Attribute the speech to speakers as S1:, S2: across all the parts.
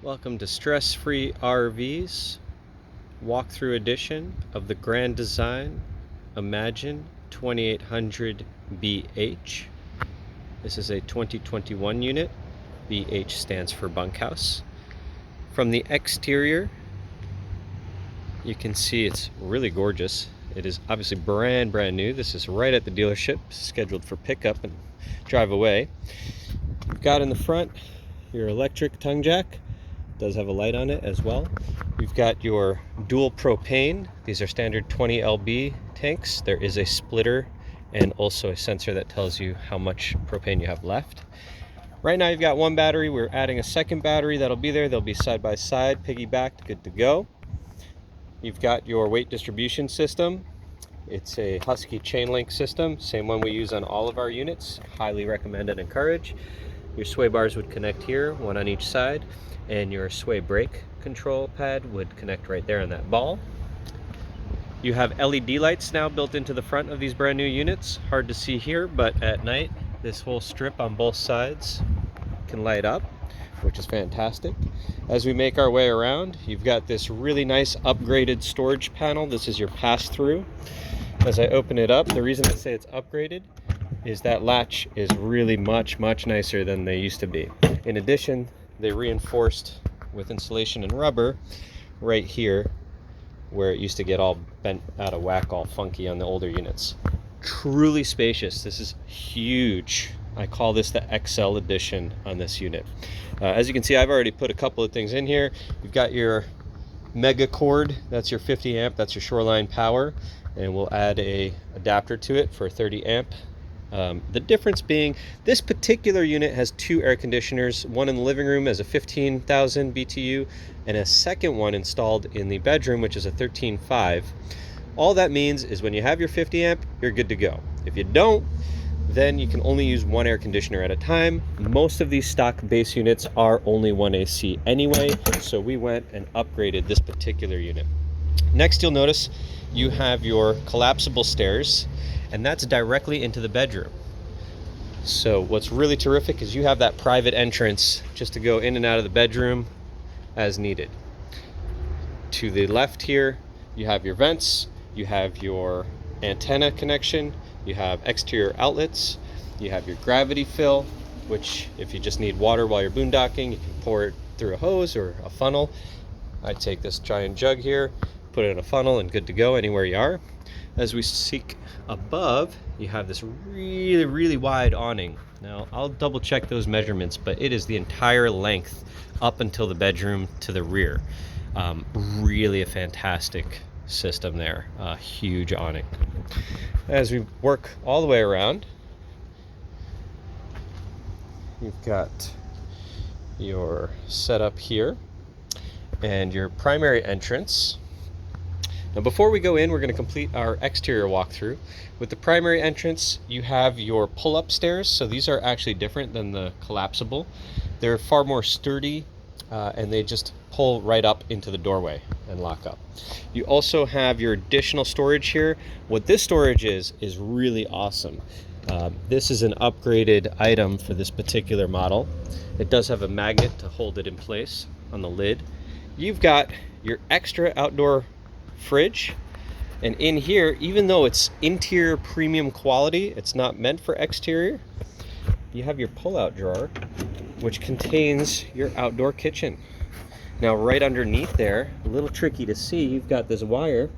S1: Welcome to Stress Free RVs walkthrough edition of the Grand Design Imagine 2800BH. This is a 2021 unit. BH stands for bunkhouse. From the exterior, you can see it's really gorgeous. It is obviously brand new. This is right at the dealership, scheduled for pickup and drive away. You've got in the front your electric tongue jack. Does have a light on it as well. We've got your dual propane. These are standard 20 lb tanks. There is a splitter and also a sensor that tells you how much propane you have left. Right now you've got one battery. We're adding a second battery that'll be there. They'll be side by side, piggybacked, good to go. You've got your weight distribution system. It's a Husky chain link system, same one we use on all of our units. Highly recommend and encourage. Your sway bars would connect here, one on each side, and your sway brake control pad would connect right there on that ball. You have LED lights now built into the front of these brand new units. Hard to see here, but at night this whole strip on both sides can light up, which is fantastic. As we make our way around, you've got this really nice upgraded storage panel. This is your pass-through. As I open it up, the reason I say it's upgraded is that latch is really much nicer than they used to be. In addition, they reinforced with insulation and rubber right here where it used to get all bent out of whack, all funky on the older units. Truly spacious. This is huge. I call this the XL edition on this unit. As you can see, I've already put a couple of things in here. You've got your mega cord, that's your 50 amp, that's your shoreline power, and we'll add a adapter to it for 30 amp. The difference being this particular unit has two air conditioners, one in the living room as a 15,000 BTU and a second one installed in the bedroom, which is a 13.5. All that means is when you have your 50 amp, you're good to go. If you don't, then you can only use one air conditioner at a time. Most of these stock base units are only one AC anyway, so we went and upgraded this particular unit. Next, you'll notice you have your collapsible stairs, and that's directly into the bedroom. So what's really terrific is you have that private entrance just to go in and out of the bedroom as needed. To the left here, you have your vents, you have your antenna connection, you have exterior outlets, you have your gravity fill, which if you just need water while you're boondocking, you can pour it through a hose or a funnel. I take this giant jug here, put it in a funnel, and good to go anywhere you are. As we seek above, you have this really wide awning. Now I'll double check those measurements, but it is the entire length up until the bedroom to the rear. Really a fantastic system there. Huge awning. As we work all the way around, you've got your setup here and your primary entrance. Now before we go in, we're going to complete our exterior walkthrough. With the primary entrance, you have your pull-up stairs. So these are actually different than the collapsible. They're far more sturdy and they just pull right up into the doorway and lock up. You also have your additional storage here. What this storage is really awesome. This is an upgraded item for this particular model. It does have a magnet to hold it in place on the lid. You've got your extra outdoor fridge, and in here, even though it's interior premium quality, it's not meant for exterior, you have your pull-out drawer which contains your outdoor kitchen. Now right underneath there, a little tricky to see, you've got this wire,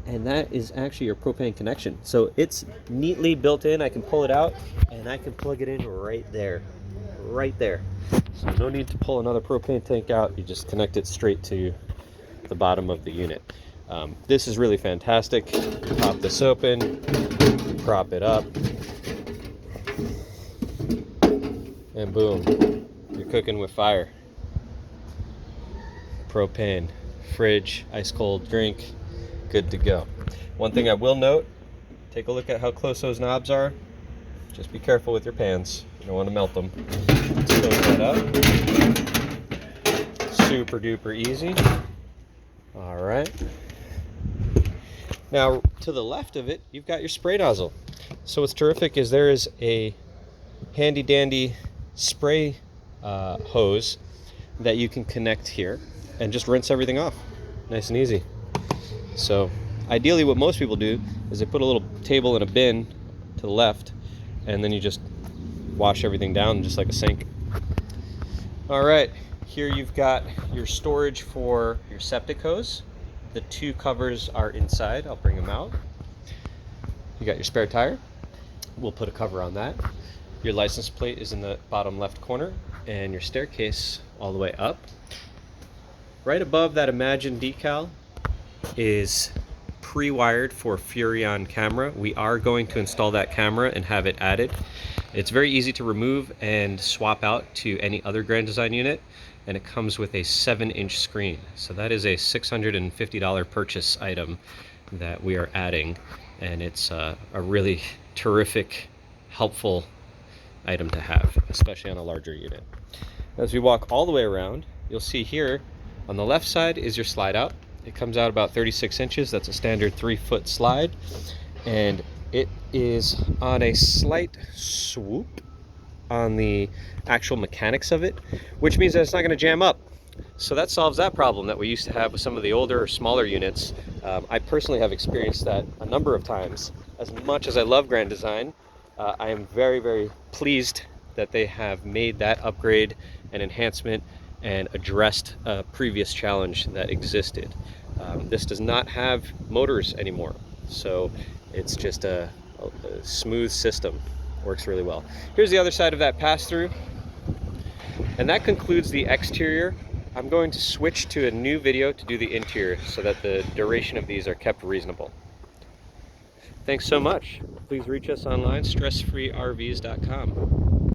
S1: and that is actually your propane connection. So it's neatly built in. I can pull it out and I can plug it in right there. So no need to pull another propane tank out. You just connect it straight to the bottom of the unit. This is really fantastic. Pop this open, prop it up, and boom, you're cooking with fire. Propane, fridge, ice cold drink, good to go. One thing I will note, take a look at how close those knobs are. Just be careful with your pans. You don't want to melt them. Let's close that up. Super duper easy. All right. Now to the left of it, you've got your spray nozzle. So what's terrific is there is a handy dandy spray hose that you can connect here and just rinse everything off. Nice and easy. So ideally what most people do is they put a little table in a bin to the left, and then you just wash everything down just like a sink. All right, here you've got your storage for your septic hose. The two covers are inside. I'll bring them out. You got your spare tire. We'll put a cover on that. Your license plate is in the bottom left corner, and your staircase all the way up. Right above that Imagine decal is pre-wired for Furrion camera. We are going to install that camera and have it added. It's very easy to remove and swap out to any other Grand Design unit, and it comes with a 7-inch screen. So that is a $650 purchase item that we are adding, and it's a really terrific, helpful item to have, especially on a larger unit. As we walk all the way around, you'll see here on the left side is your slide out. It comes out about 36 inches. That's a standard 3-foot slide, and it is on a slight swoop on the actual mechanics of it, which means that it's not going to jam up. So that solves that problem that we used to have with some of the older or smaller units. I personally have experienced that a number of times. As much as I love Grand Design, I am very, very pleased that they have made that upgrade and enhancement and addressed a previous challenge that existed. This does not have motors anymore, so it's just a smooth system. Works really well. Here's the other side of that pass-through, and that concludes the exterior. I'm going to switch to a new video to do the interior so that the duration of these are kept reasonable. Thanks so much. Please reach us online, stressfreervs.com.